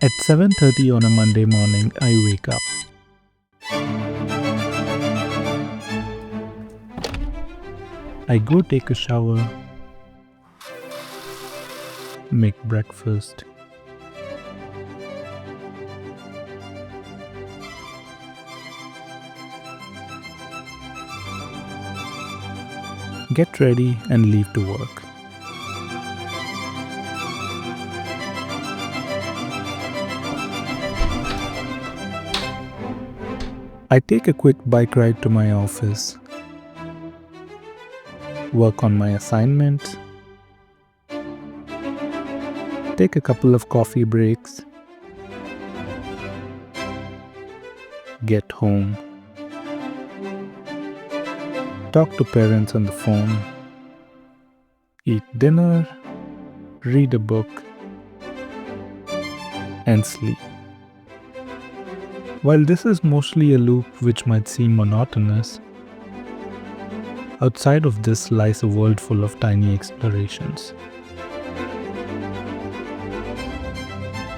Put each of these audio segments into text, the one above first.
At 7:30 on a Monday morning, I wake up. I go take a shower, make breakfast, get ready and leave to work. I take a quick bike ride to my office, work on my assignments, take a couple of coffee breaks, get home, talk to parents on the phone, eat dinner, read a book, and sleep. While this is mostly a loop which might seem monotonous, outside of this lies a world full of tiny explorations.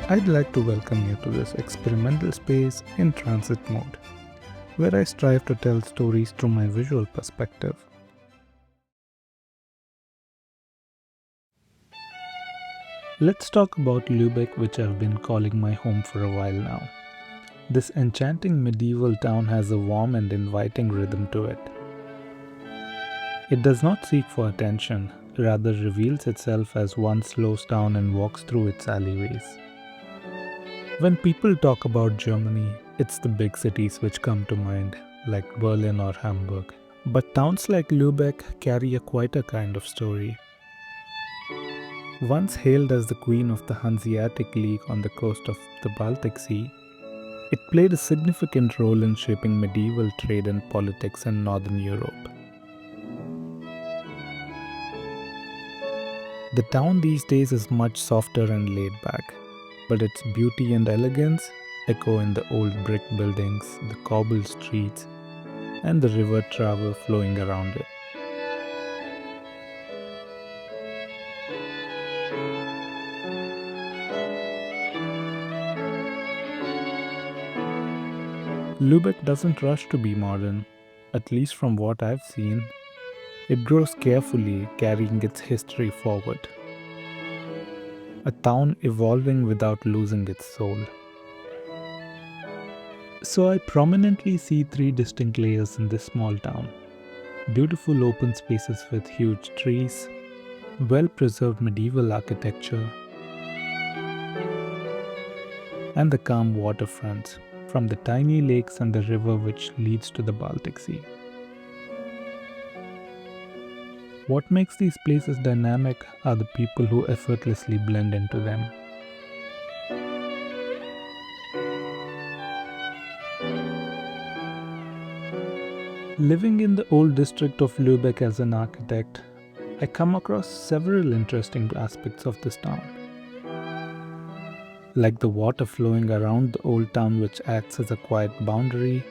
I'd like to welcome you to this experimental space in transit mode, where I strive to tell stories through my visual perspective. Let's talk about Lübeck, which I've been calling my home for a while now. This enchanting medieval town has a warm and inviting rhythm to it. It does not seek for attention, rather reveals itself as one slows down and walks through its alleyways. When people talk about Germany, it's the big cities which come to mind, like Berlin or Hamburg. But towns like Lübeck carry a quieter kind of story. Once hailed as the queen of the Hanseatic League on the coast of the Baltic Sea, it played a significant role in shaping medieval trade and politics in Northern Europe. The town these days is much softer and laid back, but its beauty and elegance echo in the old brick buildings, the cobbled streets, and the river Trave flowing around it. Lübeck doesn't rush to be modern, at least from what I've seen. It grows carefully, carrying its history forward. A town evolving without losing its soul. So I prominently see three distinct layers in this small town. Beautiful open spaces with huge trees, well-preserved medieval architecture, and the calm waterfronts, from the tiny lakes and the river which leads to the Baltic Sea. What makes these places dynamic are the people who effortlessly blend into them. Living in the old district of Lübeck as an architect, I come across several interesting aspects of this town. Like the water flowing around the old town which acts as a quiet boundary,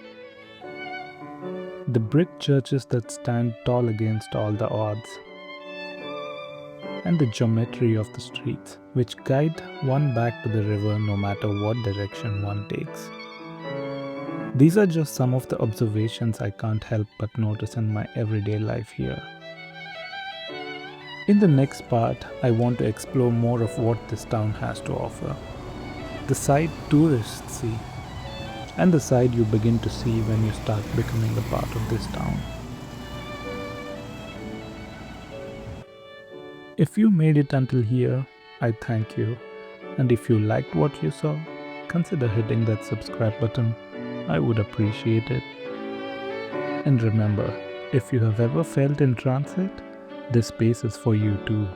the brick churches that stand tall against all the odds, and the geometry of the streets which guide one back to the river no matter what direction one takes. These are just some of the observations I can't help but notice in my everyday life here. In the next part, I want to explore more of what this town has to offer. The side tourists see, and the side you begin to see when you start becoming a part of this town. If you made it until here, I thank you. And if you liked what you saw, consider hitting that subscribe button. I would appreciate it. And remember, if you have ever felt in transit, this space is for you too.